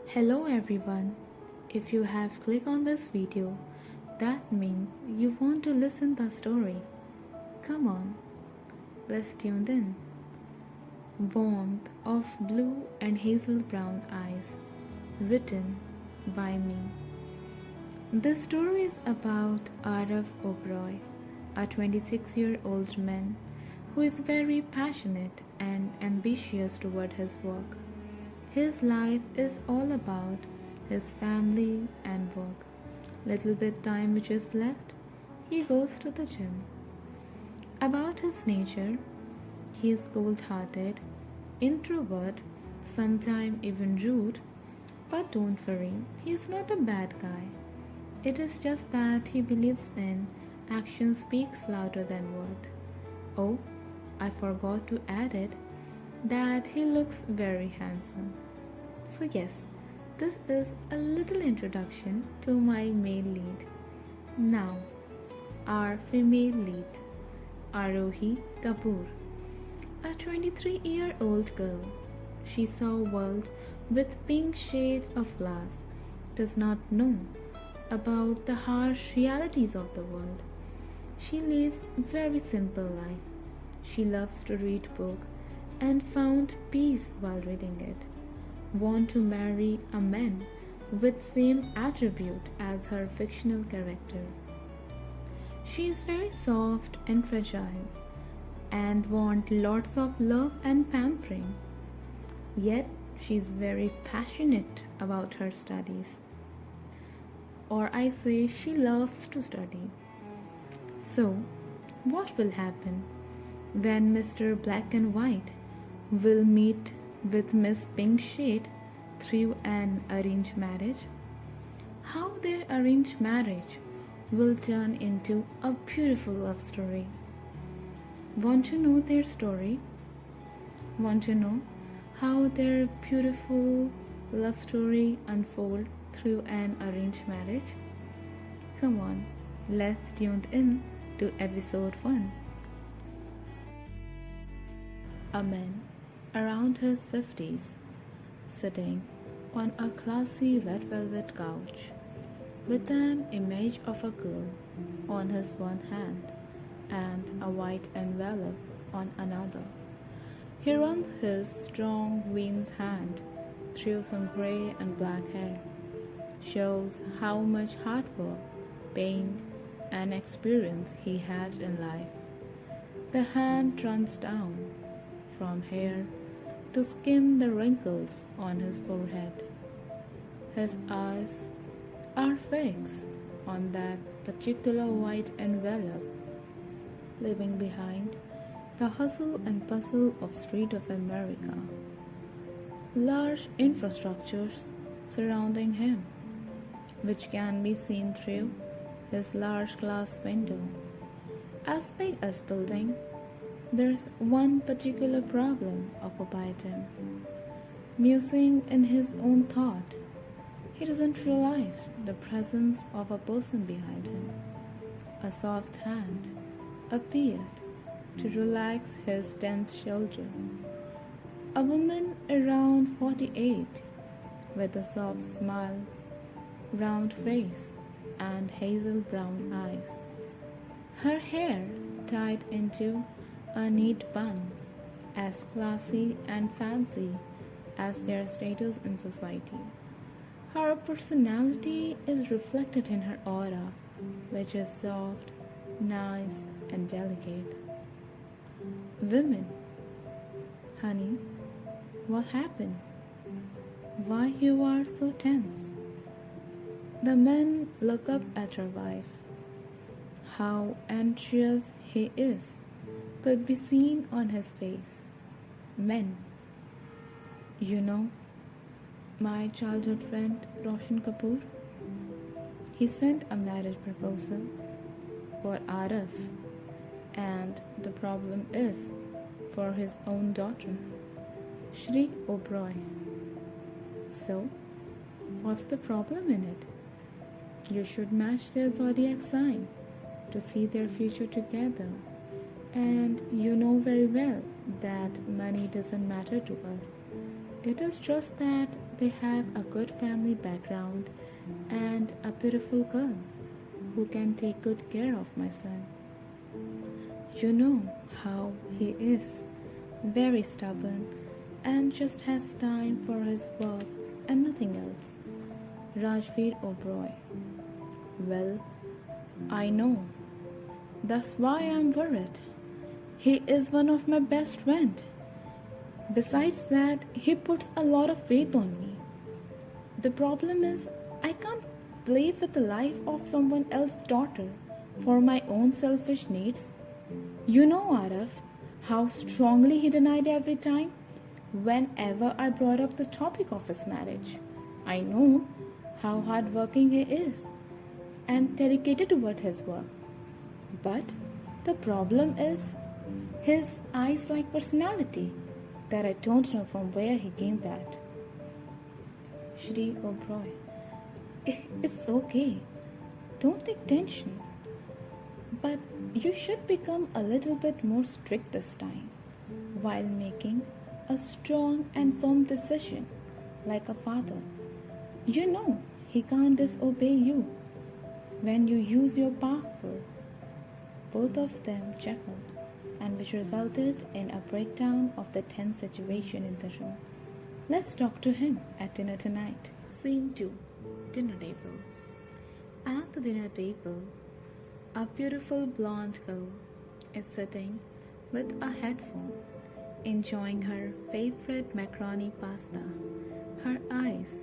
Hello everyone. If you have clicked on this video, that means you want to listen the story. Come on, let's tune in. Warmth of blue and hazel brown eyes, written by me. This story is about Arav Oberoi, a 26-year-old man who is very passionate and ambitious toward his work. His life is all about his family and work. Little bit time which is left, he goes to the gym. About his nature, he is cold-hearted, introvert, sometimes even rude, but don't worry, he is not a bad guy. It is just that he believes in action speaks louder than word. Oh, I forgot to add it that he looks very handsome. So yes, this is a little introduction to my male lead. Now, our female lead, Arohi Kapoor, a 23-year-old girl. She saw world with pink shade of glass, does not know about the harsh realities of the world. She lives very simple life. She loves to read book and found peace while reading it. Want to marry a man with same attribute as her fictional character. She is very soft and fragile and want lots of love and pampering. Yet she is very passionate about her studies. Or I say she loves to study. So, what will happen when Mr. Black and White will meet with Miss Pink Shade through an arranged marriage? How their arranged marriage will turn into a beautiful love story. Want to know their story? Want to know how their beautiful love story unfold through an arranged marriage? Come on, let's tune in to episode 1. A man around his 50s, sitting on a classy red velvet couch with an image of a girl on his one hand and a white envelope on another. He runs his strong veins hand through some grey and black hair, shows how much hard work, pain, and experience he has in life. The hand runs down from hair to skim the wrinkles on his forehead. His eyes are fixed on that particular white envelope, leaving behind the hustle and bustle of street of America. Large infrastructures surrounding him, which can be seen through his large glass window. As big as building, there's one particular problem occupied him. Musing in his own thought, he doesn't realize the presence of a person behind him. A soft hand appeared to relax his tense shoulder. A woman around 48 with a soft smile, round face, and hazel brown eyes. Her hair tied into a neat bun, as classy and fancy as their status in society. Her personality is reflected in her aura, which is soft, nice, and delicate. Women, honey, what happened? Why you are so tense? The men look up at her wife. How anxious he is could be seen on his face. Men, you know, my childhood friend Roshan Kapoor, he sent a marriage proposal for Arif, and the problem is for his own daughter, Shri Oberoi. So, what's the problem in it? You should match their zodiac sign to see their future together. And you know very well that money doesn't matter to us. It is just that They have a good family background and a beautiful girl who can take good care of my son. You know how he is, very stubborn and just has time for his work and nothing else. Rajveer Oberoi. Well, I know. That's why I'm worried. He is one of my best friends. Besides that, he puts a lot of faith on me. The problem is, I can't play with the life of someone else's daughter for my own selfish needs. You know, Araf, how strongly he denied every time whenever I brought up the topic of his marriage. I know how hardworking he is and dedicated toward his work. But the problem is his ice like personality that I don't know from where he gained that. Shri Oberoi, it's okay. Don't take tension. But you should become a little bit more strict this time while making a strong and firm decision like a father. You know he can't disobey you when you use your power. Both of them chuckled, and which resulted in a breakdown of the tense situation in the room. Let's talk to him at dinner tonight. Scene 2. Dinner table. At the dinner table, a beautiful blonde girl is sitting with a headphone, enjoying her favorite macaroni pasta. Her eyes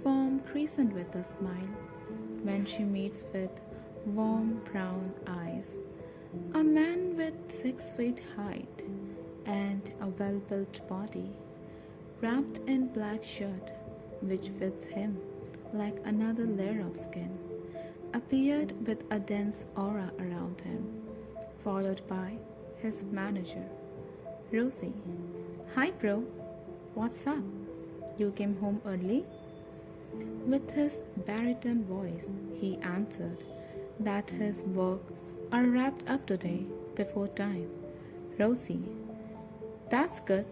form crescent with a smile when she meets with warm brown eyes. A man with 6 feet height and a well-built body, wrapped in black shirt which fits him like another layer of skin, appeared with a dense aura around him, followed by his manager, Rosie. Hi bro, what's up? You came home early? With his baritone voice, he answered that his works are wrapped up today before time. Rosie, that's good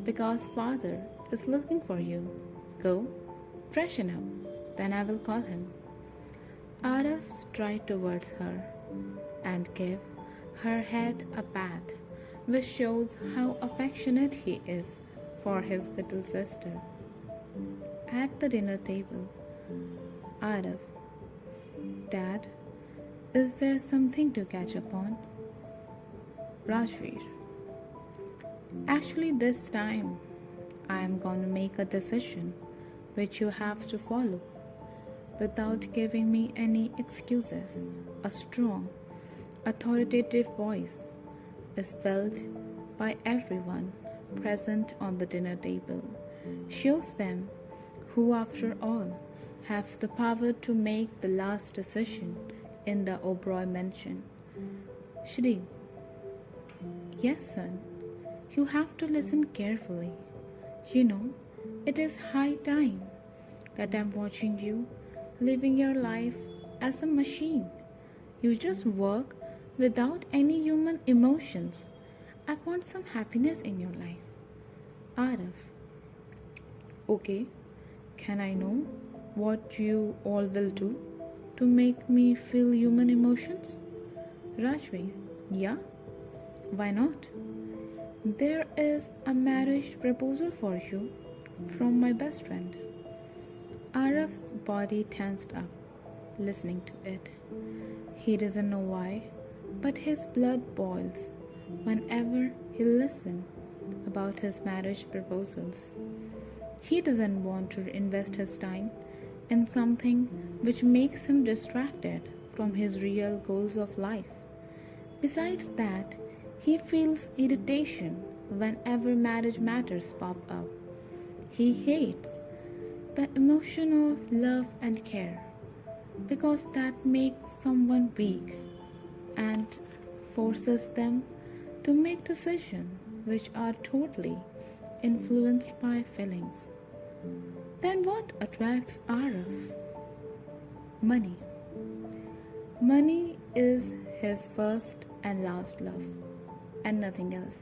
because father is looking for you. Go, freshen up, then I will call him. Araf stride towards her and gave her head a pat, which shows how affectionate he is for his little sister. At the dinner table, Araf, Dad, is there something to catch up on? Rajveer, actually this time I am going to make a decision which you have to follow without giving me any excuses. A strong, authoritative voice is felt by everyone present on the dinner table, shows them who, after all, have the power to make the last decision in the Oberoi mansion. Shri, yes, son, you have to listen carefully. You know, it is high time that I'm watching you living your life as a machine. You just work without any human emotions. I want some happiness in your life. Araf, okay, can I know what you all will do to make me feel human emotions? Rajveer, yeah, why not? There is a marriage proposal for you from my best friend. Araf's body tensed up, listening to it. He doesn't know why, but his blood boils whenever he listens about his marriage proposals. He doesn't want to invest his time in something which makes him distracted from his real goals of life. Besides that, he feels irritation whenever marriage matters pop up. He hates the emotion of love and care because that makes someone weak and forces them to make decisions which are totally influenced by feelings. Then what attracts Araf? Money. Money is his first and last love, and nothing else.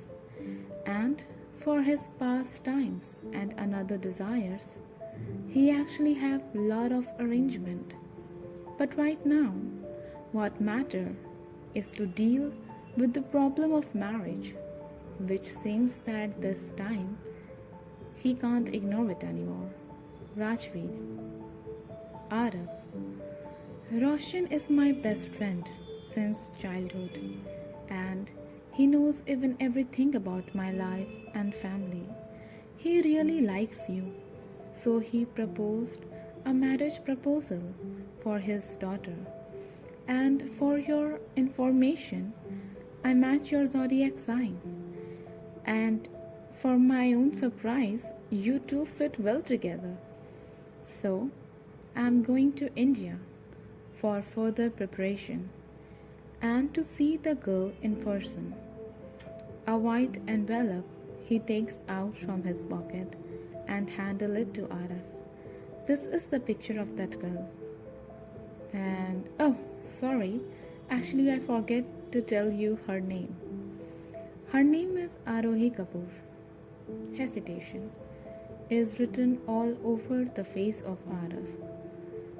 And for his pastimes and another desires, He actually have lot of arrangement. But right now, what matter is to deal with the problem of marriage, which seems that this time he can't ignore it anymore. Rajveer, Arav, Roshan is my best friend since childhood, and he knows even everything about my life and family. He really likes you, so he proposed a marriage proposal for his daughter. And for your information, I match your zodiac sign. And for my own surprise, you two fit well together. So, I'm going to India for further preparation and to see the girl in person. A white envelope he takes out from his pocket and handle it to Arif. This is the picture of that girl. And oh, sorry, actually I forget to tell you her name. Her name is Arohi Kapoor. Hesitation is written all over the face of Arif.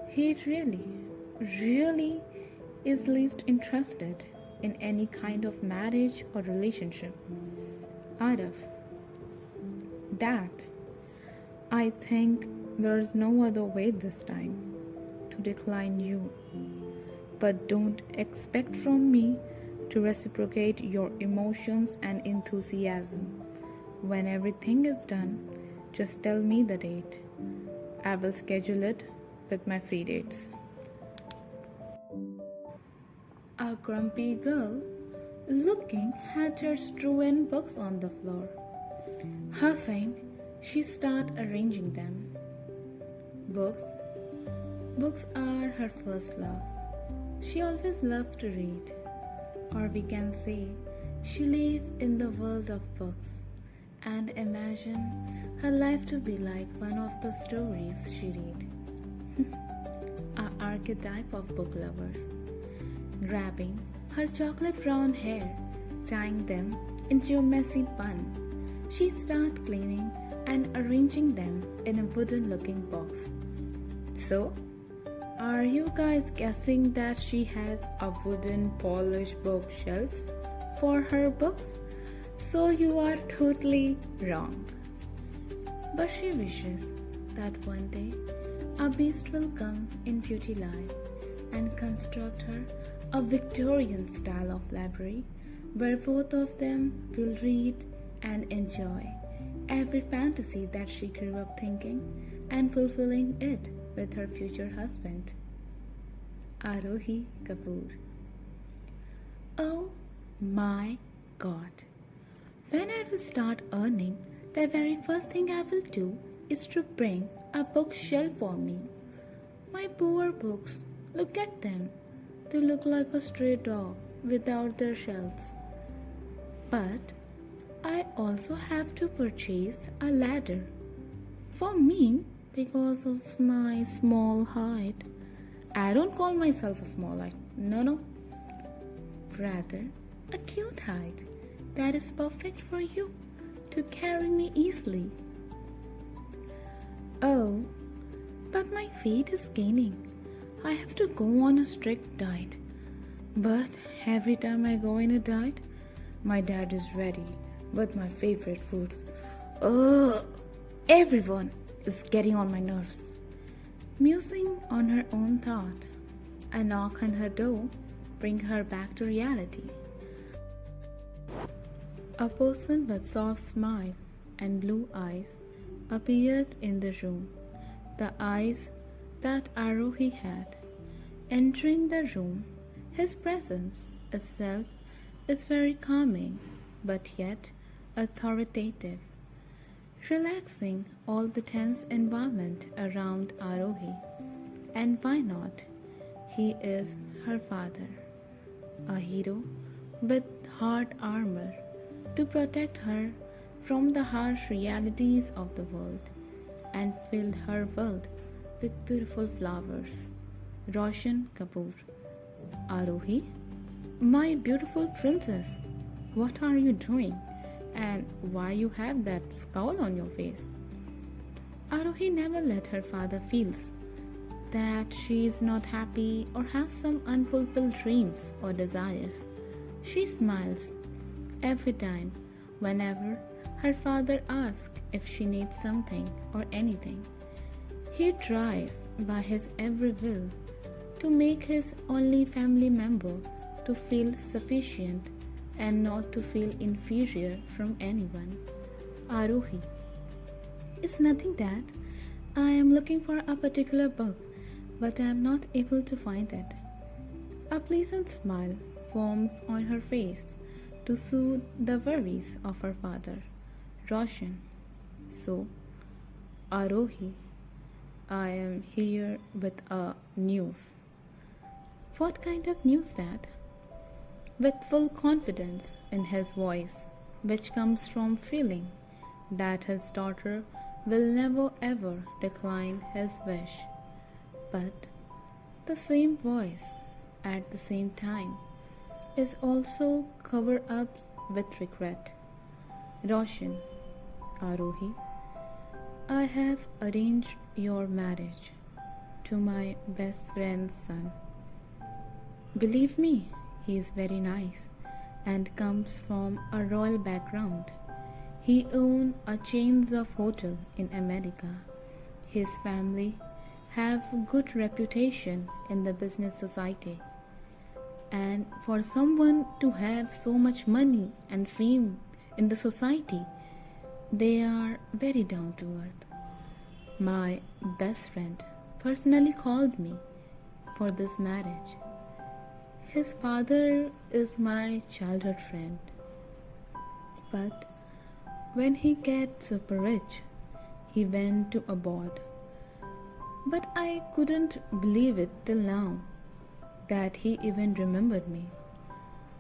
He really is least interested in any kind of marriage or relationship. Arif, Dad, I think there's no other way this time to decline you. But don't expect from me to reciprocate your emotions and enthusiasm. When everything is done, just tell me the date. I will schedule it with my free dates. A grumpy girl, looking at her strewn books on the floor. Huffing, she starts arranging them. Books. Books are her first love. She always loved to read. Or we can say, she lived in the world of books and imagine her life to be like one of the stories she read. An archetype of book lovers. Grabbing her chocolate brown hair, tying them into a messy bun, she starts cleaning and arranging them in a wooden looking box. So, are you guys guessing that she has a wooden polished bookshelves for her books? So you are totally wrong. But she wishes that one day a beast will come in beauty life and construct her a Victorian style of library where both of them will read and enjoy every fantasy that she grew up thinking and fulfilling it with her future husband. Arohi Kapoor. Oh my God. When I will start earning, the very first thing I will do is to bring a bookshelf for me. My poor books, look at them. They look like a stray dog without their shelves. But I also have to purchase a ladder for me because of my small height. I don't call myself a small height. No. Rather, a cute height that is perfect for you to carry me easily. Oh, but my weight is gaining. I have to go on a strict diet. But every time I go in a diet, my dad is ready with my favorite foods. Everyone is getting on my nerves. Musing on her own thought, a knock on her door brings her back to reality. A person with soft smile and blue eyes appeared in the room, the eyes that Arohi had. Entering the room, his presence itself is very calming, but yet authoritative, relaxing all the tense environment around Arohi. And why not? He is her father, a hero with hard armor to protect her from the harsh realities of the world and filled her world with beautiful flowers. Roshan Kapoor. Arohi, my beautiful princess, what are you doing? And why you have that scowl on your face? Arohi never let her father feel that she is not happy or has some unfulfilled dreams or desires. She smiles every time whenever her father asks if she needs something or anything. He tries by his every will to make his only family member to feel sufficient and not to feel inferior from anyone. Arohi, it's nothing that I am looking for a particular book, but I am not able to find it. A pleasant smile forms on her face to soothe the worries of her father, Roshan. So, Arohi, I am here with a news. What kind of news, Dad? With full confidence in his voice, which comes from feeling that his daughter will never ever decline his wish. But the same voice, at the same time, is also covered up with regret. Roshan, Arohi, I have arranged your marriage to my best friend's son. Believe me, he is very nice and comes from a royal background. He owns a chains of hotel in America. His family have good reputation in the business society. And for someone to have so much money and fame in the society, they are very down to earth. My best friend personally called me for this marriage. His father is my childhood friend. But when he gets super rich, he went to abroad. But I couldn't believe it till now that he even remembered me.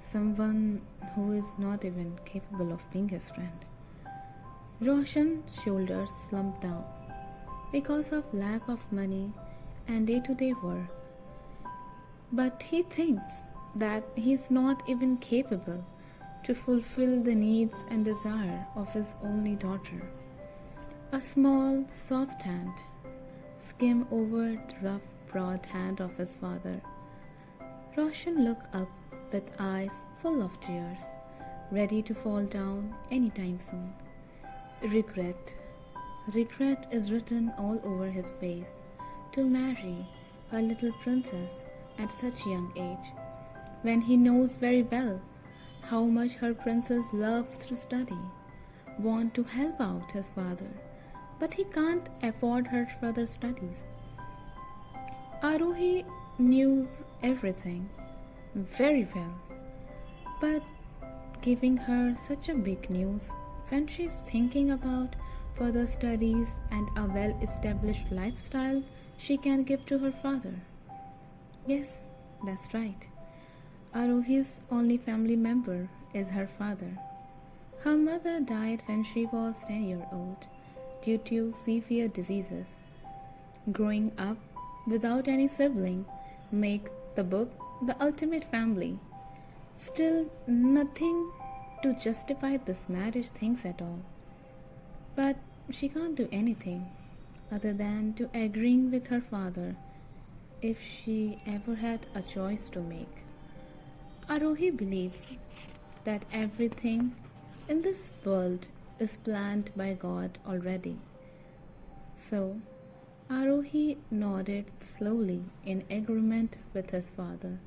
Someone who is not even capable of being his friend. Roshan's shoulders slumped down because of lack of money and day-to-day work. But he thinks that he is not even capable to fulfill the needs and desire of his only daughter. A small, soft hand skimmed over the rough, broad hand of his father. Roshan looked up with eyes full of tears, ready to fall down any time soon. Regret. Regret is written all over his face. To marry a little princess at such young age, when he knows very well how much her princess loves to study, want to help out his father, but he can't afford her further studies. Arohi knew everything very well, but giving her such a big news when she's thinking about further studies and a well-established lifestyle she can give to her father. Yes, that's right. Arohi's only family member is her father. Her mother died when she was 10 years old due to severe diseases. Growing up without any sibling make the book the ultimate family. Still nothing to justify this marriage things at all. But she can't do anything other than to agreeing with her father if she ever had a choice to make. Arohi believes that everything in this world is planned by God already. So, Arohi nodded slowly in agreement with his father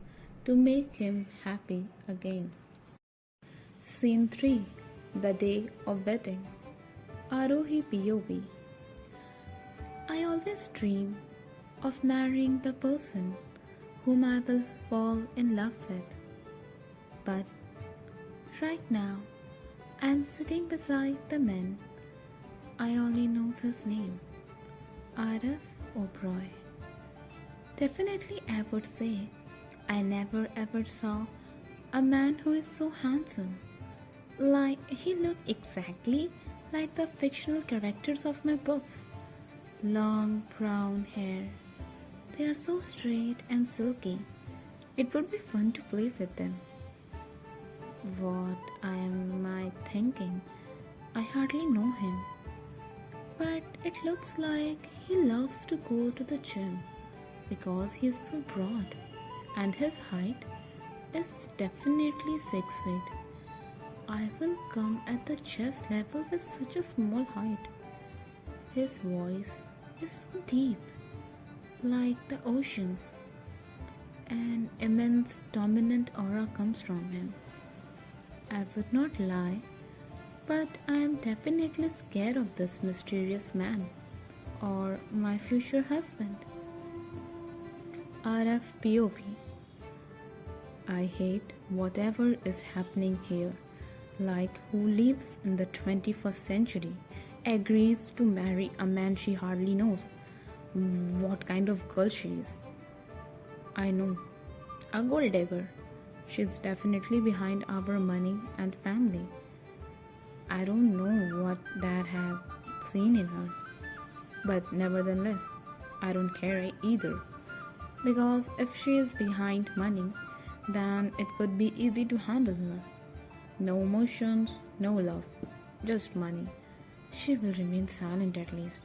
to make him happy again. Scene 3. The day of wedding. Arohi POV. I always dream of marrying the person whom I will fall in love with. But right now, I am sitting beside the man. I only know his name, Arif Oberoi. Definitely, I would say I never ever saw a man who is so handsome. Like he looked exactly like the fictional characters of my books. Long brown hair. They are so straight and silky. It would be fun to play with them. What am I thinking? I hardly know him. But it looks like he loves to go to the gym because he is so broad and his height is definitely 6 feet. I will come at the chest level with such a small height. His voice is so deep, like the oceans. An immense dominant aura comes from him. I would not lie, but I am definitely scared of this mysterious man or my future husband. RFPOV. I hate whatever is happening here. Like, who lives in the 21st century agrees to marry a man she hardly knows what kind of girl she is. I know, a gold digger. She's definitely behind our money and family. I don't know what dad have seen in her, but nevertheless, I don't care either. Because if she is behind money, then it would be easy to handle her. No emotions, no love, just money. She will remain silent at least,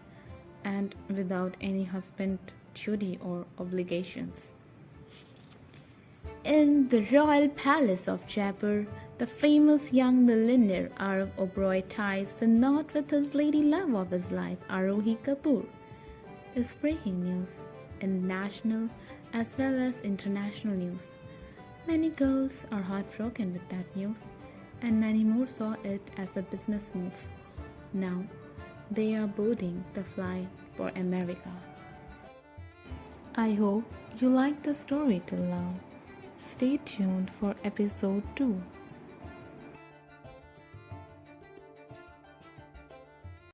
and without any husband duty or obligations. In the royal palace of Jaipur, the famous young millionaire Arav Oberoi ties the knot with his lady love of his life, Arohi Kapoor. Is breaking news in national as well as international news. Many girls are heartbroken with that news, and many more saw it as a business move. Now, they are boarding the flight for America. I hope you liked the story till now. Stay tuned for episode 2.